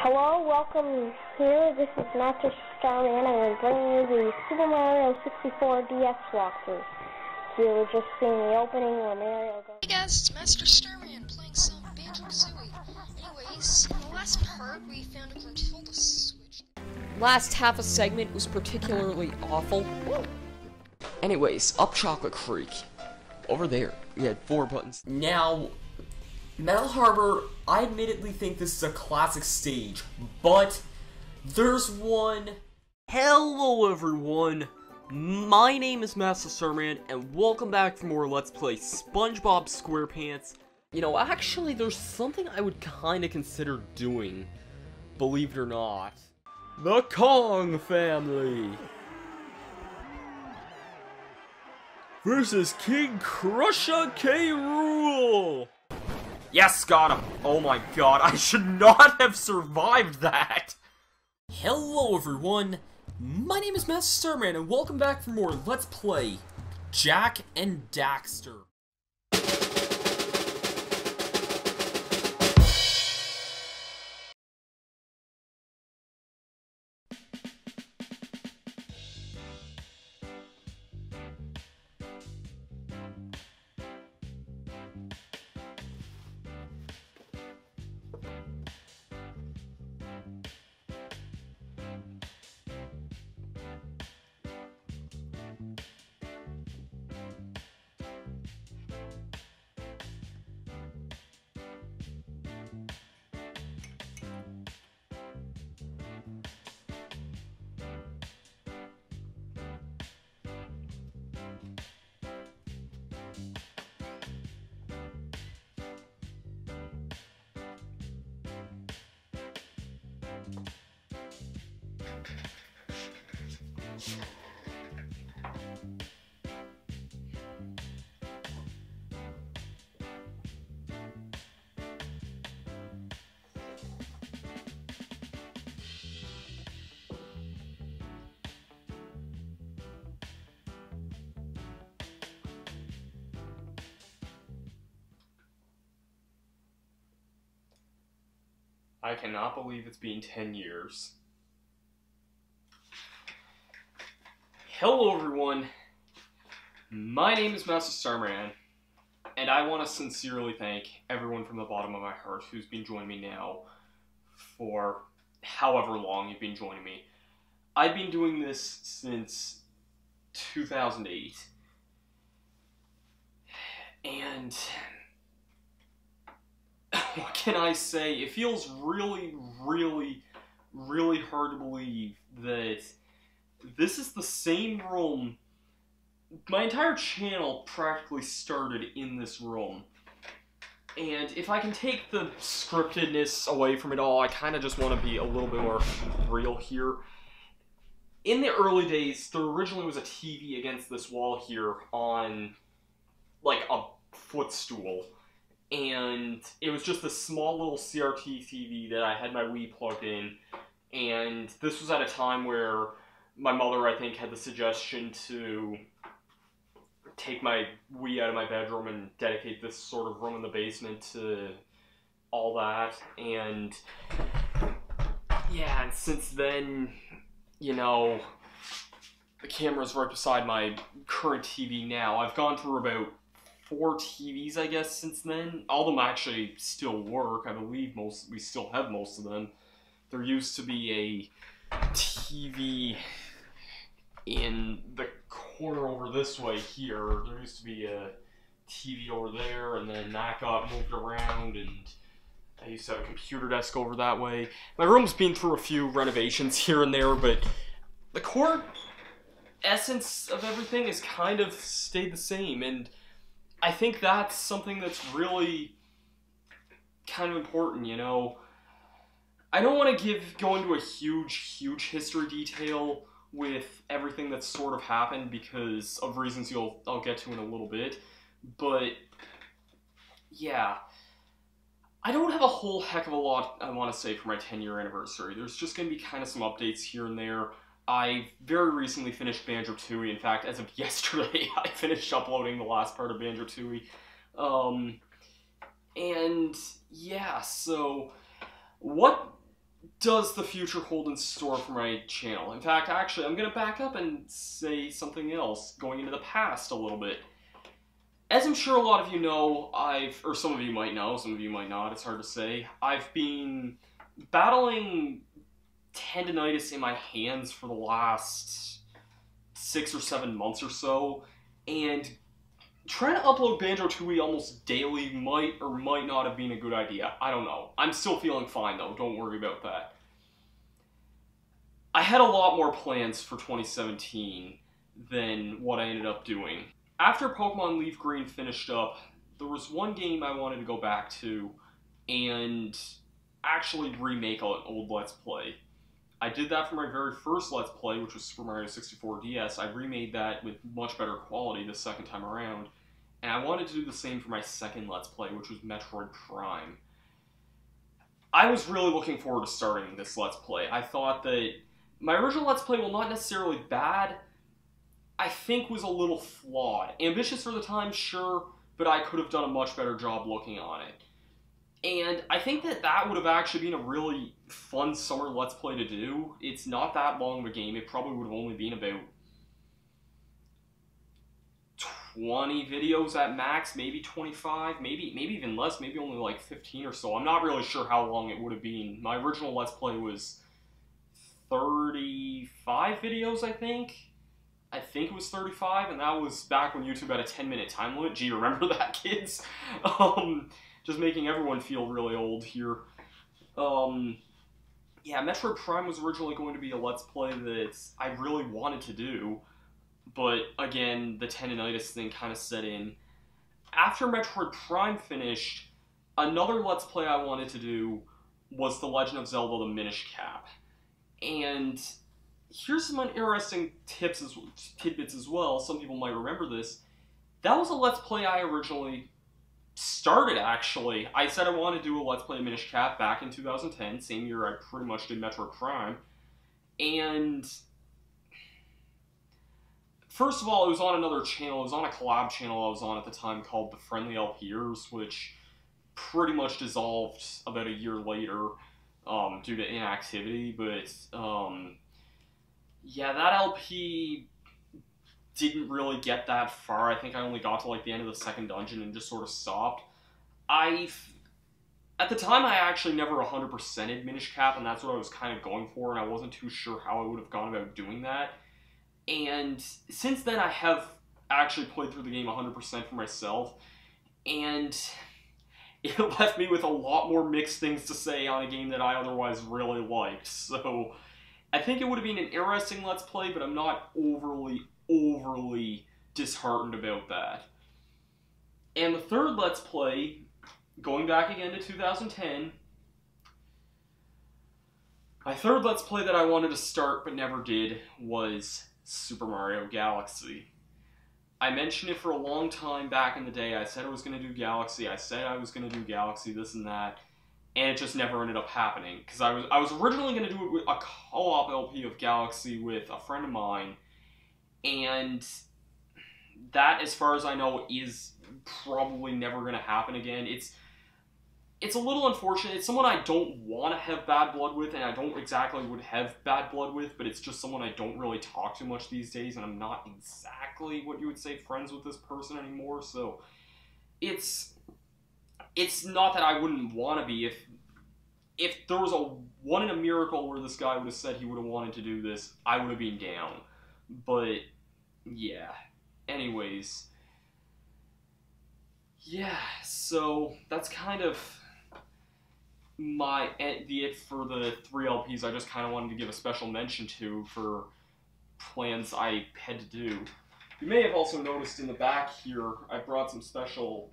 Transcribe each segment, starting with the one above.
Hello, welcome here. This is Masterstarman, and I'm bringing you the Super Mario 64 DX walkthrough. You were just seeing the opening where Mario goes. Hey guys, it's Masterstarman playing some Banjo-Kazooie. Anyways, in the last part, we found a Gruntilda switch. Last half a segment was particularly awful. Anyways, up Chocolate Creek. Over there, we had 4 buttons. Now, Metal Harbor, I admittedly think this is a classic stage, but there's one. Hello everyone, my name is Masterstarman, and welcome back for more Let's Play SpongeBob SquarePants. You know, actually, there's something I would kinda consider doing, believe it or not. The Kong family versus King Crusher K. Rool. Yes, got him! Oh my god, I should not have survived that! Hello everyone, my name is Masterstarman, and welcome back for more Let's Play Jak and Daxter. I cannot believe it's been 10 years. Hello everyone, my name is Masterstarman, and I want to sincerely thank everyone from the bottom of my heart who's been joining me now for however long you've been joining me. I've been doing this since 2008, and what can I say? It feels really hard to believe that this is the same room. My entire channel practically started in this room. And if I can take the scriptedness away from it all, I kind of just want to be a little bit more real here. In the early days, there originally was a TV against this wall here on, like, a footstool. And it was just a small little CRT TV that I had my Wii plugged in, and this was at a time where my mother, I think, had the suggestion to take my Wii out of my bedroom and dedicate this sort of room in the basement to all that, and yeah, and since then, you know, the camera's right beside my current TV now. I've gone through about 4 TVs, I guess, since then. All of them actually still work. I believe we still have most of them. There used to be a TV in the corner over this way here. There used to be a TV over there, and then that got moved around, and I used to have a computer desk over that way. My room's been through a few renovations here and there, but the core essence of everything has kind of stayed the same, and I think that's something that's really kind of important, you know. I don't want to go into a huge history detail with everything that's sort of happened because of reasons I'll get to in a little bit, but yeah, I don't have a whole heck of a lot I want to say for my 10-year anniversary. There's just going to be kind of some updates here and there. I very recently finished Banjo-Tooie. In fact, as of yesterday, I finished uploading the last part of Banjo-Tooie. And yeah, so what does the future hold in store for my channel? In fact, actually, I'm going to back up and say something else, going into the past a little bit. As I'm sure a lot of you know, or some of you might know, some of you might not, it's hard to say, I've been battling tendonitis in my hands for the last 6 or 7 months or so, and trying to upload Banjo-Tooie almost daily might or might not have been a good idea. I don't know. I'm still feeling fine though, don't worry about that. I had a lot more plans for 2017 than what I ended up doing. After Pokemon Leaf Green finished up, there was one game I wanted to go back to and actually remake an old Let's Play. I did that for my very first Let's Play, which was Super Mario 64 DS. I remade that with much better quality the second time around. And I wanted to do the same for my second Let's Play, which was Metroid Prime. I was really looking forward to starting this Let's Play. I thought that my original Let's Play, while not necessarily bad, I think was a little flawed. Ambitious for the time, sure, but I could have done a much better job looking on it. And I think that that would have actually been a really fun summer Let's Play to do. It's not that long of a game. It probably would have only been about 20 videos at max, maybe 25, maybe even less, maybe only like 15 or so. I'm not really sure how long it would have been. My original Let's Play was 35 videos, I think. I think it was 35, and that was back when YouTube had a 10-minute time limit. Gee, remember that, kids? Just making everyone feel really old here. Yeah, Metroid Prime was originally going to be a Let's Play that I really wanted to do, but again, the tendonitis thing kind of set in. After Metroid Prime finished, another Let's Play I wanted to do was The Legend of Zelda: The Minish Cap. And here's some interesting tidbits as well. Some people might remember this. That was a Let's Play I originally started, actually. I said I wanted to do a Let's Play of Minish Cap back in 2010, same year I pretty much did Metroid Prime. And first of all, it was on another channel. It was on a collab channel I was on at the time called The Friendly LPers, which pretty much dissolved about a year later due to inactivity. But yeah, that LP didn't really get that far. I think I only got to like the end of the second dungeon and just sort of stopped. At the time, I actually never 100%ed Minish Cap, and that's what I was kind of going for, and I wasn't too sure how I would have gone about doing that. And since then, I have actually played through the game 100% for myself, and it left me with a lot more mixed things to say on a game that I otherwise really liked. So I think it would have been an interesting Let's Play, but I'm not overly disheartened about that. And the third Let's Play, going back again to 2010, my third Let's Play that I wanted to start but never did was Super Mario Galaxy. I mentioned it for a long time back in the day. I said I was going to do Galaxy, I said I was going to do Galaxy, this and that, and it just never ended up happening. Because I was originally going to do it with a co-op LP of Galaxy with a friend of mine, and that, as far as I know, is probably never going to happen again. It's a little unfortunate. It's someone I don't want to have bad blood with, and I don't exactly would have bad blood with, but it's just someone I don't really talk to much these days, and I'm not exactly what you would say friends with this person anymore, so it's not that I wouldn't want to be. If there was a one in a miracle where this guy would have said he would have wanted to do this, I would have been down. But yeah, anyways, yeah, so that's kind of it for the 3 LPs I just kind of wanted to give a special mention to for plans I had to do. You may have also noticed in the back here, I brought some special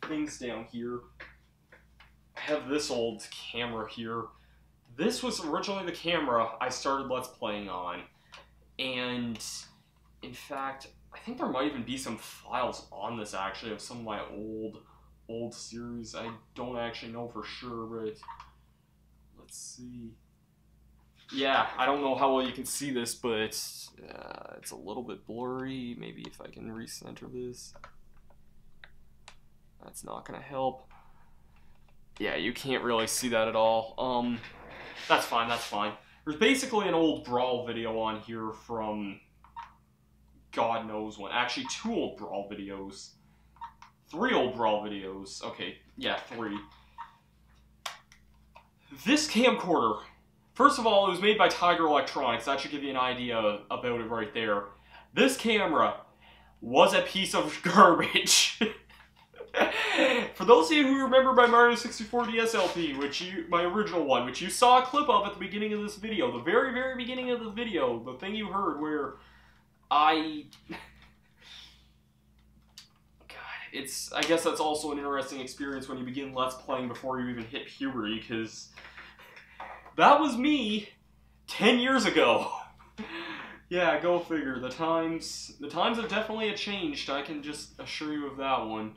things down here. I have this old camera here. This was originally the camera I started Let's Playing on, and in fact, I think there might even be some files on this actually of some of my old series. I don't actually know for sure, but let's see. Yeah, I don't know how well you can see this, but it's a little bit blurry. Maybe if I can recenter this. That's not gonna help. Yeah, you can't really see that at all. That's fine, that's fine. There's basically an old Brawl video on here from God knows when. Actually, 2 old Brawl videos. 3 old Brawl videos. Okay, yeah, 3. This camcorder, first of all, it was made by Tiger Electronics. That should give you an idea about it right there. This camera was a piece of garbage. For those of you who remember my Mario 64 DS LP, my original one, which you saw a clip of at the beginning of this video, the very, very beginning of the video, the thing you heard where I guess that's also an interesting experience when you begin Let's Playing before you even hit puberty, because that was me 10 years ago. Yeah, go figure. The times have definitely changed, I can just assure you of that one.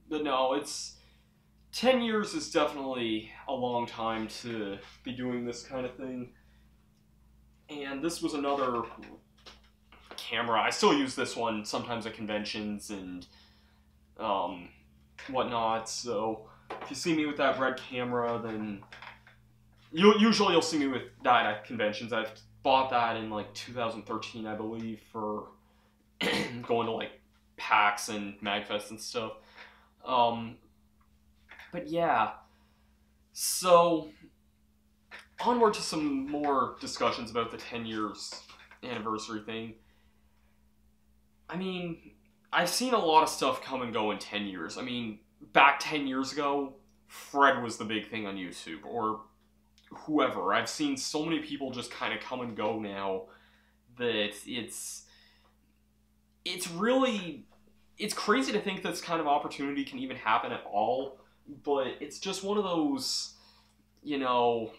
But no, 10 years is definitely a long time to be doing this kind of thing. And this was another camera. I still use this one sometimes at conventions and whatnot, so if you see me with that red camera, then usually you'll see me with that at conventions. I've bought that in like 2013, I believe, for going to like PAX and MagFest and stuff. But yeah, so onward to some more discussions about the 10 years anniversary thing. I mean, I've seen a lot of stuff come and go in 10 years. I mean, back 10 years ago, Fred was the big thing on YouTube, or whoever. I've seen so many people just kind of come and go now that it's crazy to think this kind of opportunity can even happen at all, but it's just one of those, you know,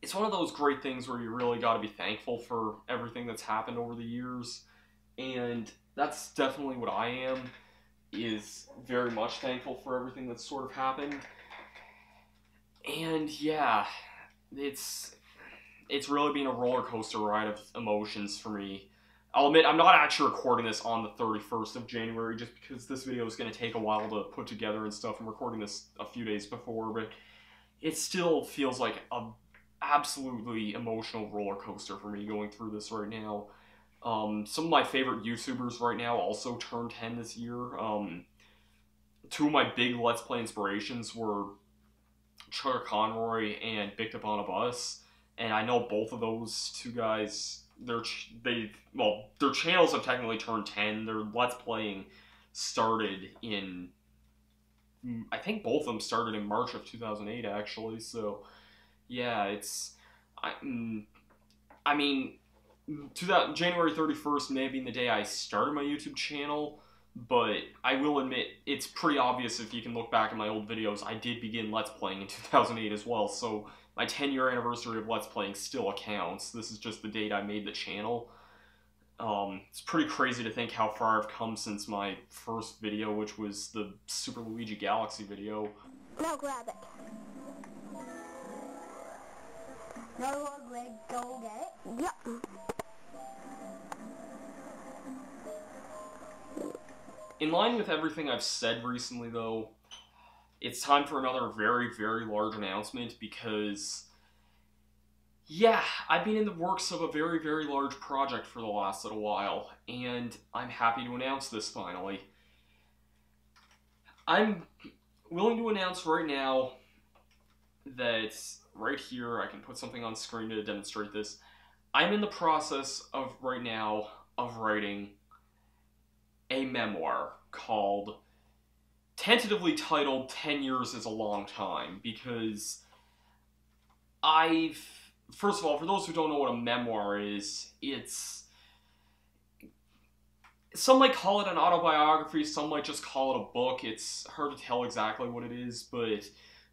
it's one of those great things where you really got to be thankful for everything that's happened over the years, and that's definitely what I am, is very much thankful for everything that's sort of happened. And yeah, it's really been a roller coaster ride of emotions for me. I'll admit, I'm not actually recording this on the 31st of January, just because this video is going to take a while to put together and stuff. I'm recording this a few days before, but it still feels like a absolutely emotional roller coaster for me going through this right now. Some of my favorite YouTubers right now also turned 10 this year. 2 of my big Let's Play inspirations were Chuck Conroy and Bicked Up on a Bus, and I know both of those 2 guys, their channels have technically turned 10. Their Let's Playing started in, I think both of them started in March of 2008, actually, so yeah, I mean, January 31st may have been the day I started my YouTube channel, but I will admit, it's pretty obvious if you can look back at my old videos, I did begin Let's Playing in 2008 as well, so my 10-year anniversary of Let's Playing still accounts. This is just the date I made the channel. It's pretty crazy to think how far I've come since my first video, which was the Super Luigi Galaxy video. Now grab it. No, Greg, go get it. Yep. In line with everything I've said recently, though, it's time for another very, very large announcement because, yeah, I've been in the works of a very, very large project for the last little while, and I'm happy to announce this finally. I'm willing to announce right now that, right here, I can put something on screen to demonstrate this. I'm in the process of, right now, of writing a memoir called, tentatively titled 10 Years is a Long Time, because first of all, for those who don't know what a memoir is, some might call it an autobiography, some might just call it a book. It's hard to tell exactly what it is, but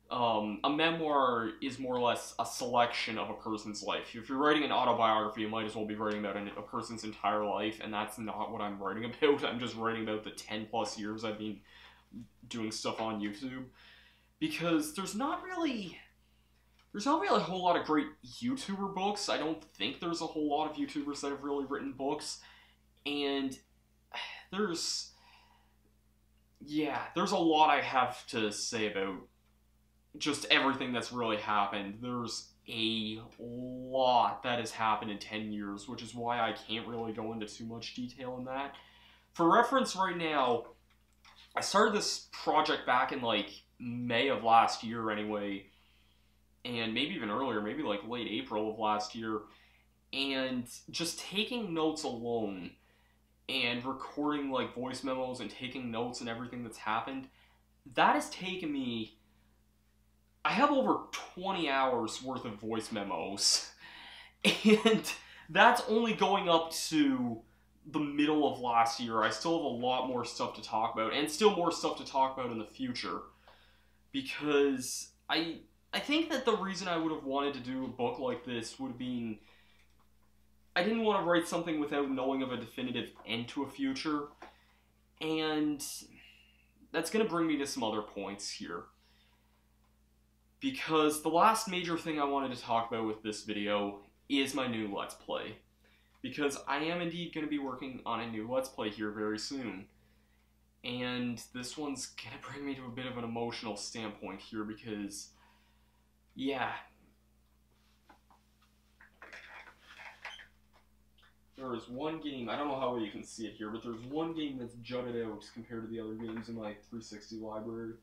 a memoir is more or less a selection of a person's life. If you're writing an autobiography, you might as well be writing about a person's entire life, and that's not what I'm writing about. I'm just writing about the 10 plus years I've been doing stuff on YouTube, because there's not really a whole lot of great YouTuber books. I don't think there's a whole lot of YouTubers that have really written books, and there's a lot I have to say about just everything that's really happened. There's a lot that has happened in 10 years, which is why I can't really go into too much detail on that. For reference right now, I started this project back in like May of last year anyway, and maybe even earlier, maybe like late April of last year, and just taking notes alone and recording like voice memos and taking notes and everything that's happened, that has taken me, I have over 20 hours worth of voice memos, and that's only going up to the middle of last year. I still have a lot more stuff to talk about, and still more stuff to talk about in the future, because I think that the reason I would have wanted to do a book like this would have been, I didn't want to write something without knowing of a definitive end to a future, and that's going to bring me to some other points here. Because the last major thing I wanted to talk about with this video is my new Let's Play. Because I am indeed going to be working on a new Let's Play here very soon. And this one's going to bring me to a bit of an emotional standpoint here because, yeah. There is one game, I don't know how well you can see it here, but there's one game that's jutted out compared to the other games in my 360 library.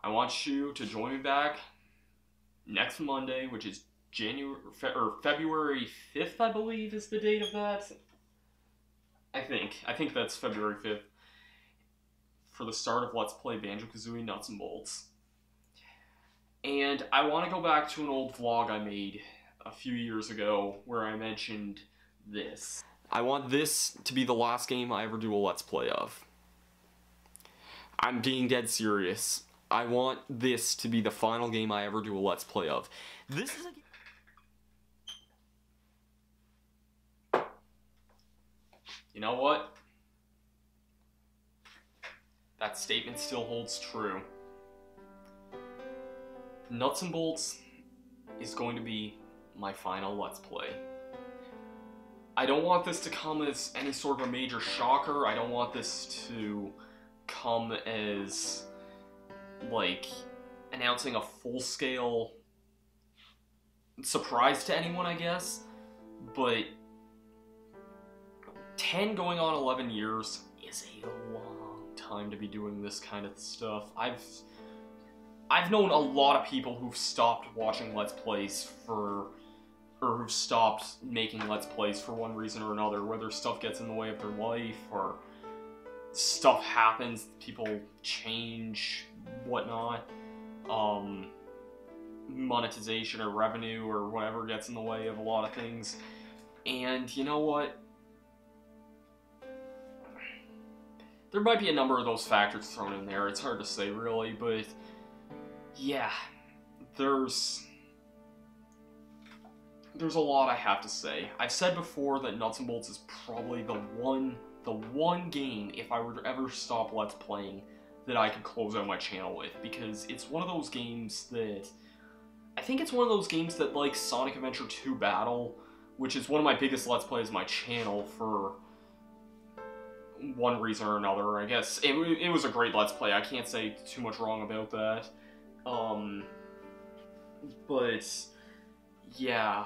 I want you to join me back next Monday, which is February 5th, I believe is the date of that. I think that's February 5th. For the start of Let's Play Banjo-Kazooie Nuts and Bolts. And I want to go back to an old vlog I made a few years ago where I mentioned this. I want this to be the last game I ever do a Let's Play of. I'm being dead serious. I want this to be the final game I ever do a Let's Play of. This is a... You know what? That statement still holds true. Nuts and Bolts is going to be my final Let's Play. I don't want this to come as any sort of a major shocker. I don't want this to come as, like, announcing a full-scale surprise to anyone, I guess. But 10 going on 11 years is a long time to be doing this kind of stuff. I've known a lot of people who've stopped watching Let's Plays or who've stopped making Let's Plays for one reason or another, whether stuff gets in the way of their life, or stuff happens, people change, whatnot, monetization or revenue or whatever gets in the way of a lot of things. And you know what? There might be a number of those factors thrown in there. It's hard to say, really, but yeah, there's a lot I have to say. I've said before that Nuts and Bolts is probably the one game, if I were to ever stop Let's Playing, that I could close out my channel with, because it's one of those games that, I think it's one of those games that, like Sonic Adventure 2 Battle, which is one of my biggest Let's Plays on my channel for one reason or another. I guess it was a great Let's Play. I can't say too much wrong about that. But yeah,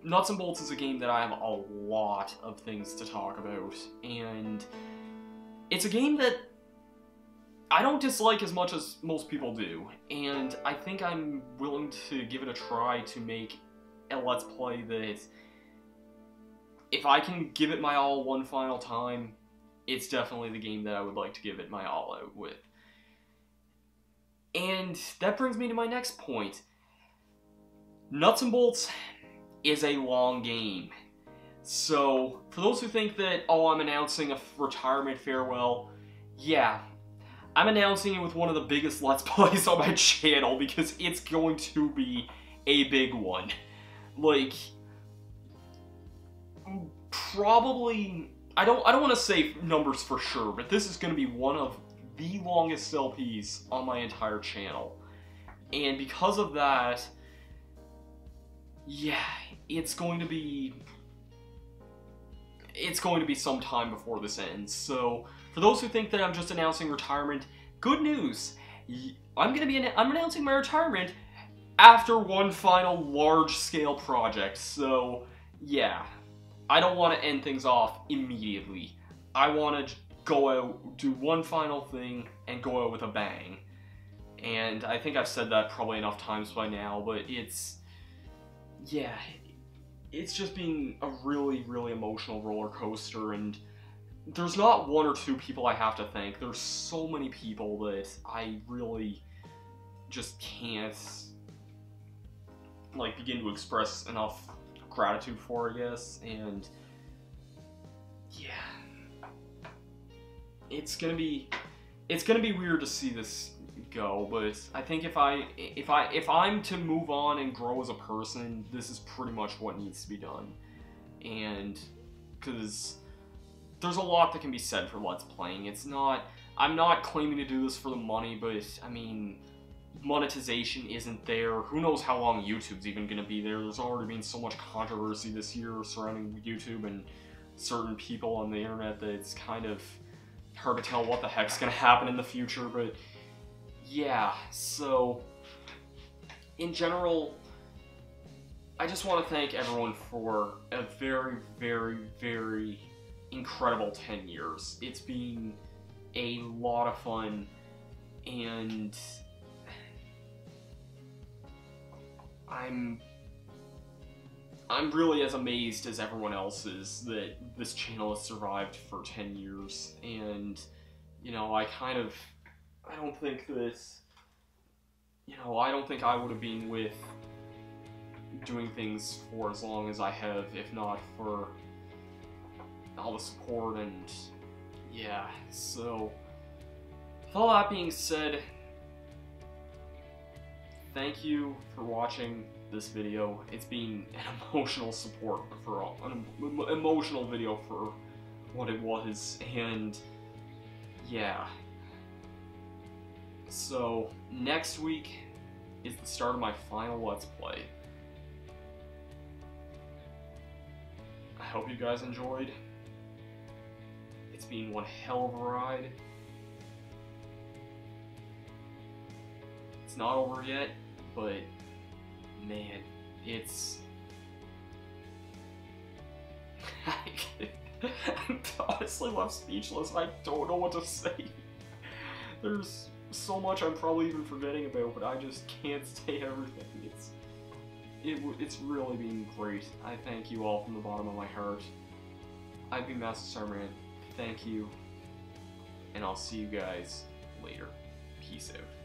Nuts and Bolts is a game that I have a lot of things to talk about, and it's a game that I don't dislike as much as most people do, and I think I'm willing to give it a try to make a Let's Play that, if I can give it my all one final time, it's definitely the game that I would like to give it my all out with. And that brings me to my next point. Nuts and Bolts is a long game. So, for those who think that, oh, I'm announcing a retirement farewell, yeah, I'm announcing it with one of the biggest Let's Plays on my channel, because it's going to be a big one. Like, probably, I don't want to say numbers for sure, but this is going to be one of the longest LPs on my entire channel. And because of that, yeah, it's going to be it's going to be some time before this ends. So, for those who think that I'm just announcing retirement, good news. I'm announcing my retirement after one final large-scale project. So, yeah. I don't want to end things off immediately. I want to go out, do one final thing, and go out with a bang. And I think I've said that probably enough times by now, but it's just been a really, really emotional roller coaster, and there's not one or two people I have to thank. There's so many people that I really just can't, like, begin to express enough gratitude for, I guess. And yeah, it's gonna be weird to see this go, but I think if I'm to move on and grow as a person, this is pretty much what needs to be done. And because there's a lot that can be said for Let's Playing. I'm not claiming to do this for the money, but I mean, monetization isn't there. Who knows how long YouTube's even gonna be there? There's already been so much controversy this year surrounding YouTube and certain people on the internet that it's kind of hard to tell what the heck's gonna happen in the future, but yeah, so in general, I just want to thank everyone for a very, very, very incredible 10 years. It's been a lot of fun, and I'm really as amazed as everyone else is that this channel has survived for 10 years, and, you know, I don't think I would have been with doing things for as long as I have if not for all the support. And yeah, so with all that being said, thank you for watching this video. It's been an emotional emotional video for what it was, and yeah. So, next week is the start of my final Let's Play. I hope you guys enjoyed. It's been one hell of a ride. It's not over yet, but man, it's... I'm honestly left speechless. I don't know what to say. There's so much I'm probably even forgetting about, but I just can't say everything. It's really been great. I thank you all from the bottom of my heart. I've been Masterstarman. Thank you, and I'll see you guys later. Peace out.